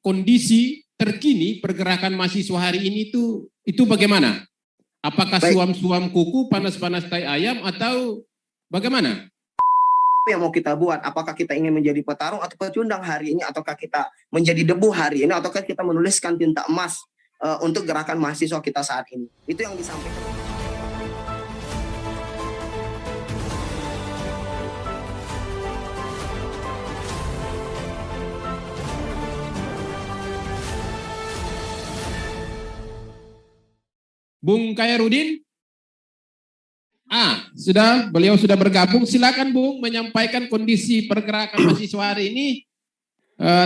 kondisi terkini pergerakan mahasiswa hari ini itu bagaimana? Apakah suam-suam kuku, panas-panas tai ayam, atau bagaimana? Apa yang mau kita buat? Apakah kita ingin menjadi petarung atau pecundang hari ini? Ataukah kita menjadi debu hari ini? Ataukah kita menuliskan tinta emas untuk gerakan mahasiswa kita saat ini? Itu yang disampaikan. Bung Khairuddin? Beliau sudah bergabung. Silakan Bung menyampaikan kondisi pergerakan mahasiswa hari ini,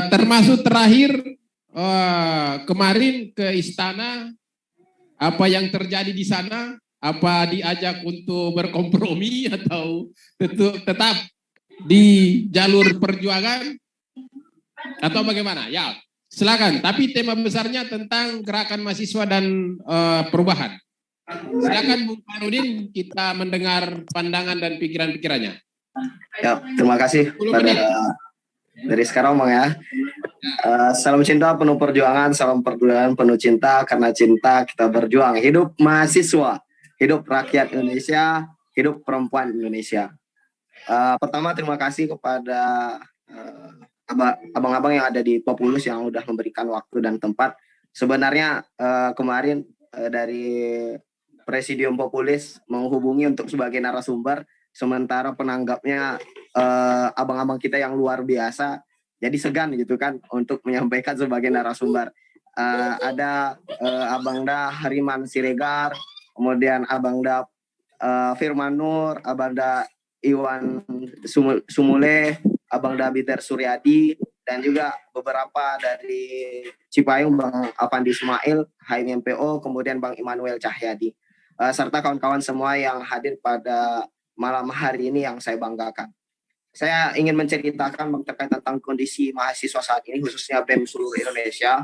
termasuk terakhir kemarin ke istana, apa yang terjadi di sana, apa diajak untuk berkompromi atau tetap di jalur perjuangan atau bagaimana? Ya, silakan. Tapi tema besarnya tentang gerakan mahasiswa dan perubahan. Silakan Bung Khairuddin, kita mendengar pandangan dan pikiran-pikirannya. Ya, terima kasih dari sekarang Bang ya. Salam cinta penuh perjuangan, salam perjuangan penuh cinta, karena cinta kita berjuang. Hidup mahasiswa, hidup rakyat Indonesia, hidup perempuan Indonesia. Pertama terima kasih kepada abang-abang yang ada di Populus yang udah memberikan waktu dan tempat. Sebenarnya kemarin dari Presidium Populus menghubungi untuk sebagai narasumber, sementara penanggapnya abang-abang kita yang luar biasa, jadi segan gitu kan untuk menyampaikan sebagai narasumber. Ada Abangda Hariman Siregar, kemudian Abangda Firman Nur, Abangda Iwan Sumule, Abangda Biter Suryadi, dan juga beberapa dari Cipayung, Bang Avandi Ismail, HMMPO, kemudian Bang Immanuel Cahyadi, serta kawan-kawan semua yang hadir pada malam hari ini yang saya banggakan. Saya ingin menceritakan Bang terkait tentang kondisi mahasiswa saat ini, khususnya BEM seluruh Indonesia.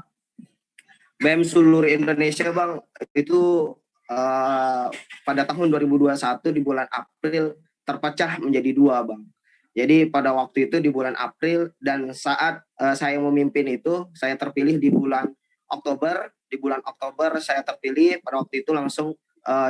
BEM seluruh Indonesia Bang, itu pada tahun 2021 di bulan April terpecah menjadi dua Bang. Jadi pada waktu itu di bulan April, dan saat saya memimpin itu, saya terpilih di bulan Oktober. Di bulan Oktober saya terpilih, pada waktu itu langsung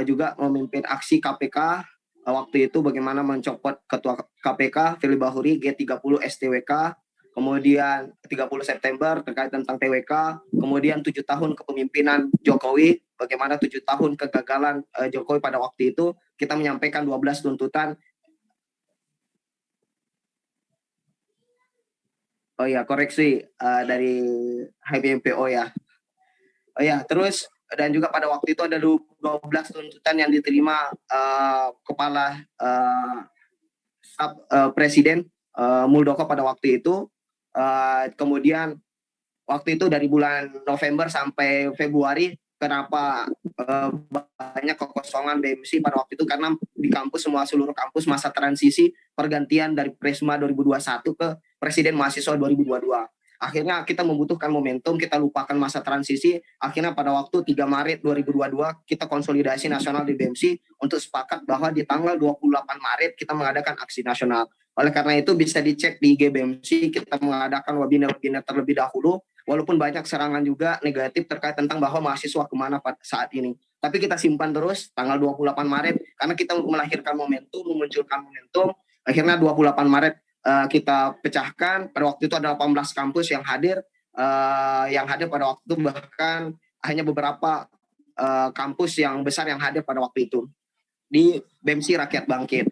juga memimpin aksi KPK. Waktu itu bagaimana mencopot Ketua KPK Firly Bahuri G30 STWK, kemudian 30 September terkait tentang TWK, kemudian 7 tahun kepemimpinan Jokowi, bagaimana 7 tahun kegagalan Jokowi pada waktu itu, kita menyampaikan 12 tuntutan. Oh ya, koreksi dari HMMPO ya. Oh ya, terus dan juga pada waktu itu ada 12 tuntutan yang diterima Kepala Presiden Muldoko pada waktu itu. Kemudian waktu itu dari bulan November sampai Februari, kenapa banyak kekosongan BMC pada waktu itu, karena di kampus, seluruh kampus masa transisi pergantian dari Presma 2021 ke Presiden Mahasiswa 2022. Akhirnya kita membutuhkan momentum, kita lupakan masa transisi. Akhirnya pada waktu 3 Maret 2022 kita konsolidasi nasional di BMC untuk sepakat bahwa di tanggal 28 Maret kita mengadakan aksi nasional. Oleh karena itu bisa dicek di IG BMC, kita mengadakan webinar-webinar terlebih dahulu, walaupun banyak serangan juga negatif terkait tentang bahwa mahasiswa kemana saat ini. Tapi kita simpan terus tanggal 28 Maret, karena kita melahirkan momentum, memunculkan momentum. Akhirnya 28 Maret kita pecahkan. Pada waktu itu ada 18 kampus yang hadir pada waktu itu, bahkan hanya beberapa kampus yang besar yang hadir pada waktu itu di BMC Rakyat Bangkit.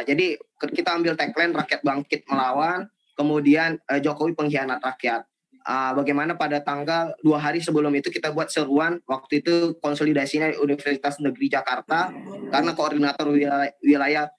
Jadi kita ambil tagline Rakyat Bangkit Melawan, kemudian Jokowi Pengkhianat Rakyat. Bagaimana pada tanggal 2 hari sebelum itu kita buat seruan, waktu itu konsolidasinya Universitas Negeri Jakarta, karena koordinator wilayah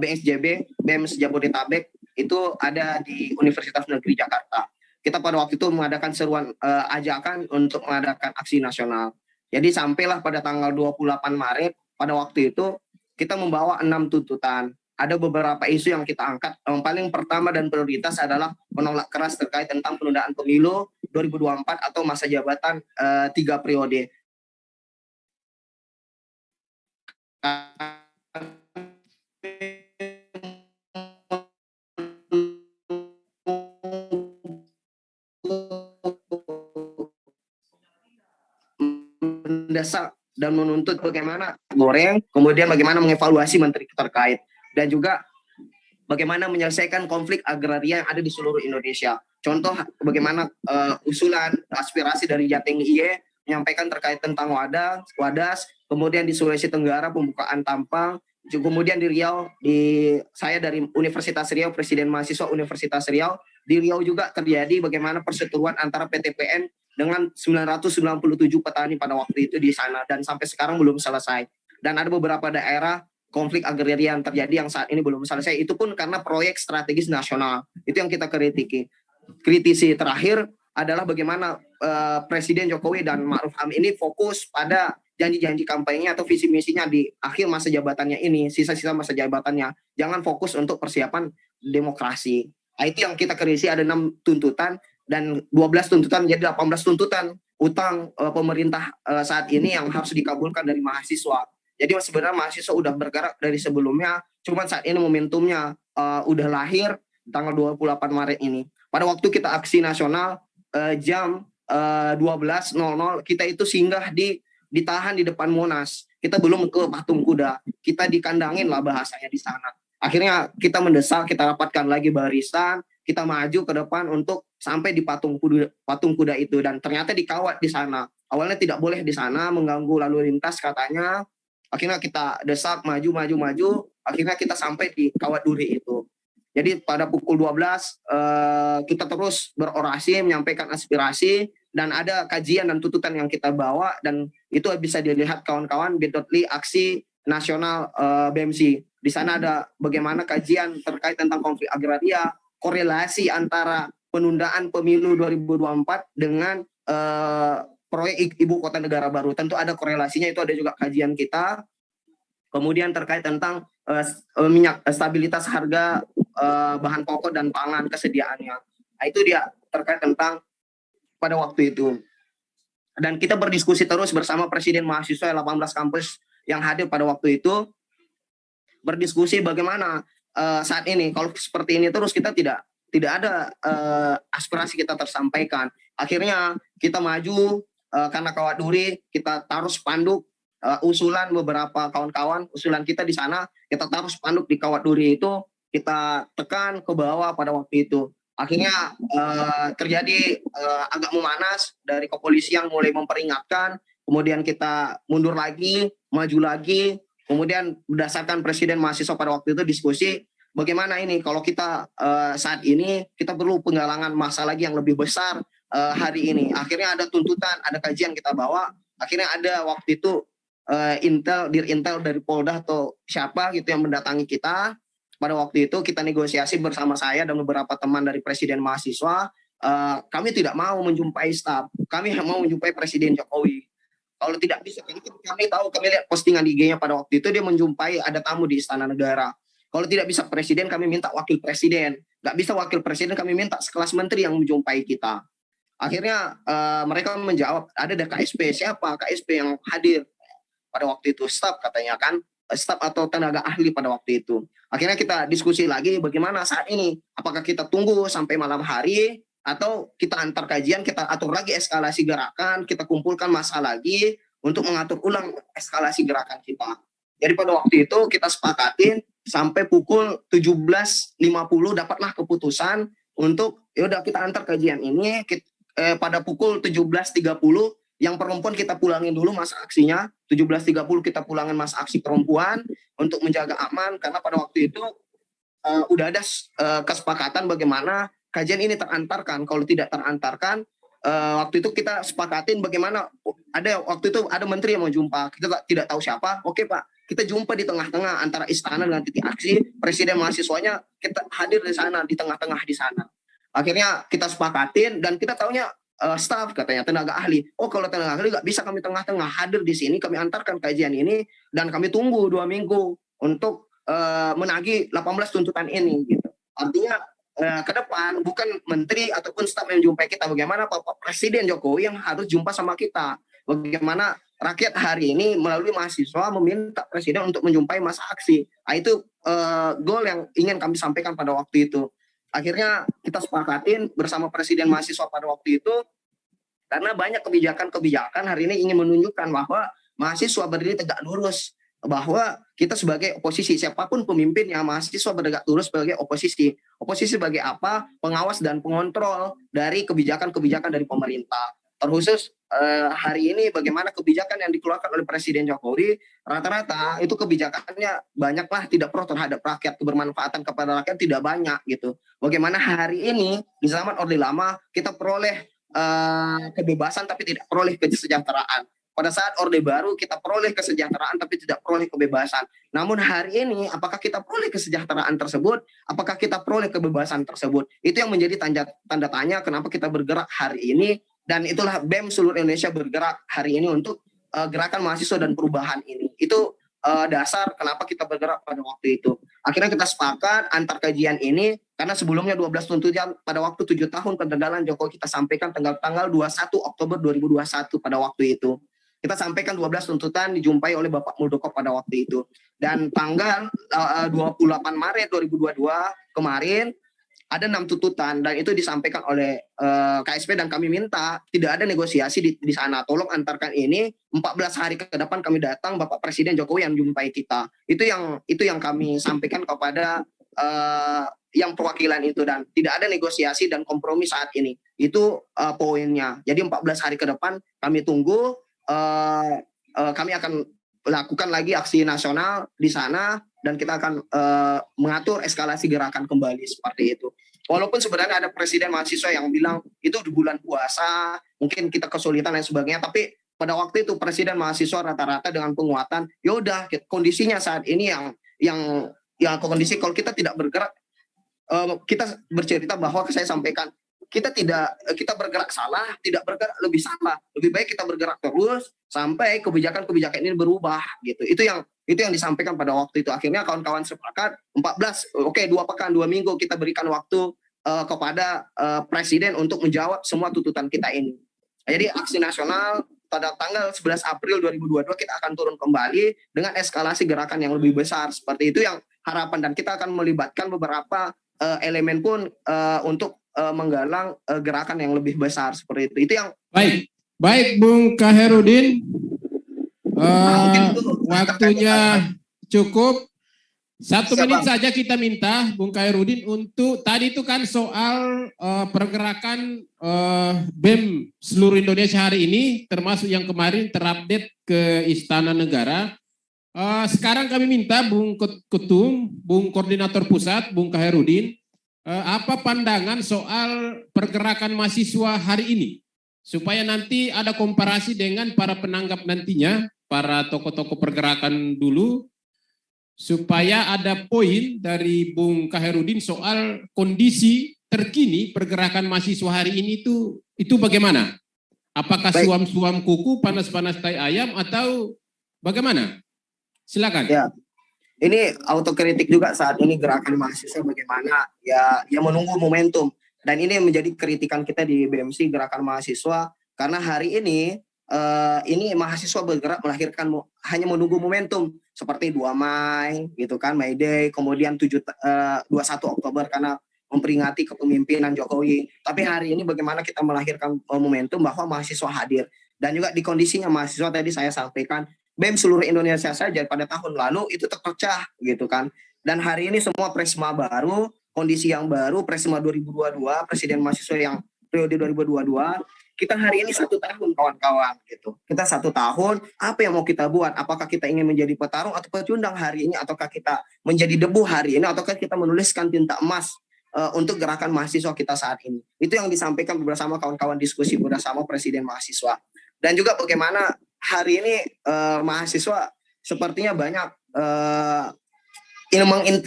BSJB, BEMS Jabodetabek itu ada di Universitas Negeri Jakarta. Kita pada waktu itu mengadakan seruan ajakan untuk mengadakan aksi nasional. Jadi sampailah pada tanggal 28 Maret, pada waktu itu kita membawa 6 tuntutan. Ada beberapa isu yang kita angkat. Yang paling pertama dan prioritas adalah menolak keras terkait tentang penundaan pemilu 2024 atau masa jabatan 3 periode. mendesak dan menuntut bagaimana goreng, kemudian bagaimana mengevaluasi menteri terkait, dan juga bagaimana menyelesaikan konflik agraria yang ada di seluruh Indonesia. Contoh bagaimana usulan aspirasi dari Jateng IE menyampaikan terkait tentang wadas, kemudian di Sulawesi Tenggara pembukaan tampang, kemudian di Riau, saya dari Universitas Riau, Presiden Mahasiswa Universitas Riau, di Riau juga terjadi bagaimana perseteruan antara PTPN dengan 997 petani pada waktu itu di sana, dan sampai sekarang belum selesai. Dan ada beberapa daerah konflik agraria yang terjadi yang saat ini belum selesai, itu pun karena proyek strategis nasional. Itu yang kita kritisi. Terakhir adalah bagaimana Presiden Jokowi dan Ma'ruf Amin ini fokus pada janji-janji kampanye atau visi misinya di akhir masa jabatannya ini, sisa-sisa masa jabatannya. Jangan fokus untuk persiapan demokrasi. Nah, itu yang kita kritisi. Ada 6 tuntutan dan 12 tuntutan jadi 18 tuntutan utang pemerintah saat ini yang harus dikabulkan dari mahasiswa. Jadi sebenarnya mahasiswa udah bergerak dari sebelumnya, cuman saat ini momentumnya udah lahir tanggal 28 Maret ini. Pada waktu kita aksi nasional jam 12.00 kita itu singgah ditahan di depan Monas. Kita belum ke Patung Kuda, kita dikandangin lah bahasanya di sana. Akhirnya kita mendesak, kita rapatkan lagi barisan, kita maju ke depan untuk sampai di Patung Kuda itu, dan ternyata dikawat di sana. Awalnya tidak boleh di sana, mengganggu lalu lintas katanya. Akhirnya kita desak maju. Akhirnya kita sampai di Kawat Duri itu. Jadi pada pukul 12 kita terus berorasi, menyampaikan aspirasi, dan ada kajian dan tuntutan yang kita bawa, dan itu bisa dilihat kawan-kawan bit.ly aksi nasional BMC. Di sana ada bagaimana kajian terkait tentang konflik agraria, korelasi antara penundaan pemilu 2024 dengan proyek Ibu Kota Negara Baru. Tentu ada korelasinya, itu ada juga kajian kita. Kemudian terkait tentang stabilitas harga bahan pokok dan pangan, kesediaannya. Nah, itu dia terkait tentang pada waktu itu. Dan kita berdiskusi terus bersama Presiden Mahasiswa 18 kampus yang hadir pada waktu itu, berdiskusi bagaimana saat ini kalau seperti ini terus kita tidak ada aspirasi kita tersampaikan. Akhirnya kita maju karena Kawat Duri, kita taruh spanduk usulan beberapa kawan-kawan, usulan kita di sana, kita taruh spanduk di Kawat Duri itu, kita tekan ke bawah pada waktu itu. Akhirnya terjadi agak memanas, dari kepolisian mulai memperingatkan, kemudian kita mundur lagi, maju lagi, kemudian berdasarkan Presiden Mahasiswa pada waktu itu diskusi, bagaimana ini kalau kita saat ini kita perlu penggalangan massa lagi yang lebih besar hari ini. Akhirnya ada tuntutan, ada kajian kita bawa, akhirnya ada waktu itu Dir Intel dari Polda atau siapa gitu yang mendatangi kita. Pada waktu itu kita negosiasi bersama saya dan beberapa teman dari Presiden Mahasiswa. Kami tidak mau menjumpai staf, kami mau menjumpai Presiden Jokowi. Kalau tidak bisa, kami tahu, kami lihat postingan IG-nya pada waktu itu dia menjumpai ada tamu di Istana Negara. Kalau tidak bisa presiden, kami minta wakil presiden. Nggak bisa wakil presiden, kami minta sekelas menteri yang menjumpai kita. Akhirnya mereka menjawab, ada KSP. Siapa KSP yang hadir pada waktu itu? Staf katanya kan, staf atau tenaga ahli pada waktu itu. Akhirnya kita diskusi lagi bagaimana saat ini. Apakah kita tunggu sampai malam hari, atau kita antar kajian, kita atur lagi eskalasi gerakan, kita kumpulkan massa lagi untuk mengatur ulang eskalasi gerakan kita. Jadi pada waktu itu kita sepakatin sampai pukul 17.50 dapatlah keputusan untuk yaudah kita antar kajian ini. Pada pukul 17.30 yang perempuan kita pulangin dulu masa aksinya, 17.30 kita pulangin masa aksi perempuan untuk menjaga aman, karena pada waktu itu udah ada kesepakatan bagaimana kajian ini terantarkan. Kalau tidak terantarkan, waktu itu kita sepakatin bagaimana, waktu itu ada menteri yang mau jumpa, kita tidak tahu siapa. Oke Pak, kita jumpa di tengah-tengah antara istana dengan titik aksi, presiden mahasiswanya kita hadir di sana, di tengah-tengah di sana. Akhirnya kita sepakatin, dan kita taunya staf katanya tenaga ahli. Oh, kalau tenaga ahli nggak bisa kami tengah-tengah, hadir di sini, kami antarkan kajian ini, dan kami tunggu 2 minggu untuk menagih 18 tuntutan ini gitu. Artinya ke depan bukan menteri ataupun staf yang jumpai kita, bagaimana Bapak Presiden Jokowi yang harus jumpa sama kita. Bagaimana rakyat hari ini melalui mahasiswa meminta presiden untuk menjumpai masa aksi. Nah, itu goal yang ingin kami sampaikan pada waktu itu. Akhirnya kita sepakatin bersama Presiden Mahasiswa pada waktu itu, Karena banyak kebijakan-kebijakan hari ini ingin menunjukkan bahwa mahasiswa berdiri tegak lurus, bahwa kita sebagai oposisi, siapapun pemimpinnya, mahasiswa bertegak lurus sebagai oposisi. Oposisi sebagai apa? Pengawas dan pengontrol dari kebijakan-kebijakan dari pemerintah. Terkhusus hari ini bagaimana kebijakan yang dikeluarkan oleh Presiden Jokowi, rata-rata itu kebijakannya banyaklah tidak pro terhadap rakyat, kebermanfaatan kepada rakyat tidak banyak gitu. Bagaimana hari ini di zaman Orde Lama kita peroleh kebebasan tapi tidak peroleh kesejahteraan. Pada saat Orde Baru kita peroleh kesejahteraan tapi tidak peroleh kebebasan. Namun hari ini apakah kita peroleh kesejahteraan tersebut? Apakah kita peroleh kebebasan tersebut? Itu yang menjadi tanda tanya kenapa kita bergerak hari ini. Dan itulah BEM seluruh Indonesia bergerak hari ini untuk gerakan mahasiswa dan perubahan ini. Itu dasar kenapa kita bergerak pada waktu itu. Akhirnya kita sepakat antar kajian ini, karena sebelumnya 12 tuntutan pada waktu 7 tahun kegagalan Jokowi kita sampaikan tanggal 21 Oktober 2021 pada waktu itu. Kita sampaikan 12 tuntutan dijumpai oleh Bapak Muldoko pada waktu itu. Dan tanggal 28 Maret 2022 kemarin, ada 6 tuntutan dan itu disampaikan oleh KSP dan kami minta tidak ada negosiasi di sana. Tolong antarkan ini 14 hari ke depan kami datang Bapak Presiden Jokowi yang jumpai kita. Itu yang kami sampaikan kepada yang perwakilan itu dan tidak ada negosiasi dan kompromi saat ini. Itu poinnya. Jadi 14 hari ke depan kami tunggu kami akan lakukan lagi aksi nasional di sana dan kita akan mengatur eskalasi gerakan kembali seperti itu. Walaupun sebenarnya ada presiden mahasiswa yang bilang itu di bulan puasa, mungkin kita kesulitan dan sebagainya, tapi pada waktu itu presiden mahasiswa rata-rata dengan penguatan, yaudah kondisinya saat ini yang kondisi kalau kita tidak bergerak, kita bercerita bahwa saya sampaikan kita bergerak salah, tidak bergerak lebih salah. Lebih baik kita bergerak terus sampai kebijakan-kebijakan ini berubah gitu. Itu yang disampaikan pada waktu itu. Akhirnya kawan-kawan sepakat 14, 2 pekan, 2 minggu kita berikan waktu kepada presiden untuk menjawab semua tuntutan kita ini. Jadi aksi nasional pada tanggal 11 April 2022 kita akan turun kembali dengan eskalasi gerakan yang lebih besar. Seperti itu yang harapan dan kita akan melibatkan beberapa elemen pun untuk menggalang gerakan yang lebih besar seperti itu. Itu yang baik Bung Khairudin, waktunya cukup. 1 menit saja kita minta Bung Khairudin untuk tadi itu kan soal pergerakan BEM seluruh Indonesia hari ini, termasuk yang kemarin terupdate ke Istana Negara. Sekarang kami minta Bung Ketum, Bung Koordinator Pusat, Bung Khairudin, apa pandangan soal pergerakan mahasiswa hari ini? Supaya nanti ada komparasi dengan para penanggap nantinya, para tokoh-tokoh pergerakan dulu, supaya ada poin dari Bung Khairudin soal kondisi terkini pergerakan mahasiswa hari ini itu bagaimana? Apakah suam-suam kuku, panas-panas tai ayam, atau bagaimana? Silakan. Ya. Ini autokritik juga saat ini gerakan mahasiswa bagaimana ya menunggu momentum dan ini menjadi kritikan kita di BMC gerakan mahasiswa karena hari ini mahasiswa bergerak melahirkan hanya menunggu momentum seperti 2 Mei gitu kan, May Day, kemudian 21 Oktober karena memperingati kepemimpinan Jokowi. Tapi hari ini bagaimana kita melahirkan momentum bahwa mahasiswa hadir dan juga di kondisinya mahasiswa tadi saya sampaikan BEM seluruh Indonesia saja pada tahun lalu itu terpecah gitu kan. Dan hari ini semua Presma baru, kondisi yang baru, Presma 2022, Presiden Mahasiswa yang periode 2022, kita hari ini 1 tahun kawan-kawan gitu. Kita 1 tahun, apa yang mau kita buat? Apakah kita ingin menjadi petarung atau pecundang hari ini? Ataukah kita menjadi debu hari ini? Ataukah kita menuliskan tinta emas untuk gerakan mahasiswa kita saat ini? Itu yang disampaikan bersama kawan-kawan diskusi bersama Presiden Mahasiswa. Dan juga bagaimana hari ini mahasiswa sepertinya banyak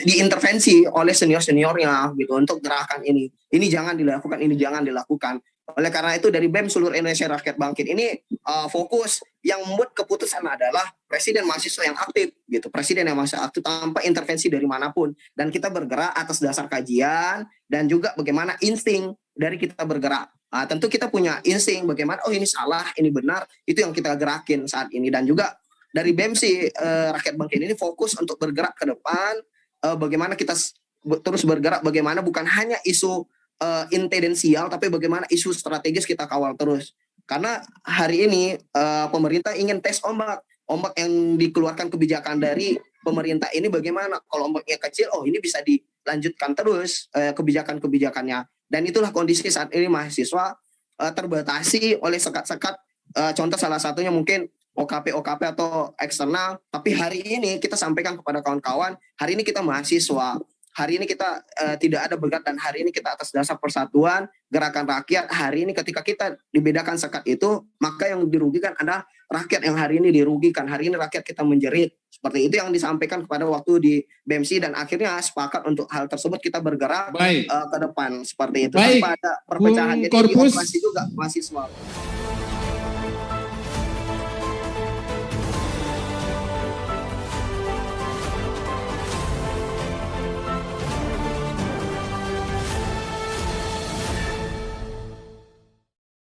diintervensi oleh senior-seniornya gitu untuk gerakan ini. Ini jangan dilakukan, ini jangan dilakukan. Oleh karena itu dari BEM seluruh Indonesia Rakyat Bangkit ini fokus yang membuat keputusan adalah presiden mahasiswa yang aktif gitu. Presiden yang masih aktif tanpa intervensi dari manapun. Dan kita bergerak atas dasar kajian dan juga bagaimana insting dari kita bergerak. Tentu kita punya insting bagaimana ini salah, ini benar, itu yang kita gerakin saat ini. Dan juga dari BMC Rakyat Bangkit ini fokus untuk bergerak ke depan, bagaimana kita terus bergerak, bagaimana bukan hanya isu intendensial, tapi bagaimana isu strategis kita kawal terus. Karena hari ini pemerintah ingin tes ombak yang dikeluarkan kebijakan dari pemerintah ini bagaimana. Kalau ombaknya kecil, oh ini bisa dilanjutkan terus kebijakan-kebijakannya. Dan itulah kondisi saat ini mahasiswa terbatasi oleh sekat-sekat. Contoh salah satunya mungkin OKP atau eksternal. Tapi hari ini kita sampaikan kepada kawan-kawan, hari ini kita mahasiswa. Hari ini kita tidak ada begat dan hari ini kita atas dasar persatuan gerakan rakyat. Hari ini ketika kita dibedakan sekat itu, maka yang dirugikan adalah rakyat yang hari ini dirugikan. Hari ini rakyat kita menjerit. Seperti itu yang disampaikan kepada waktu di BMC dan akhirnya sepakat untuk hal tersebut kita bergerak ke depan seperti itu. Baik. Tanpa ada perpecahan. Jadi Korpus dioperasi juga mahasiswa.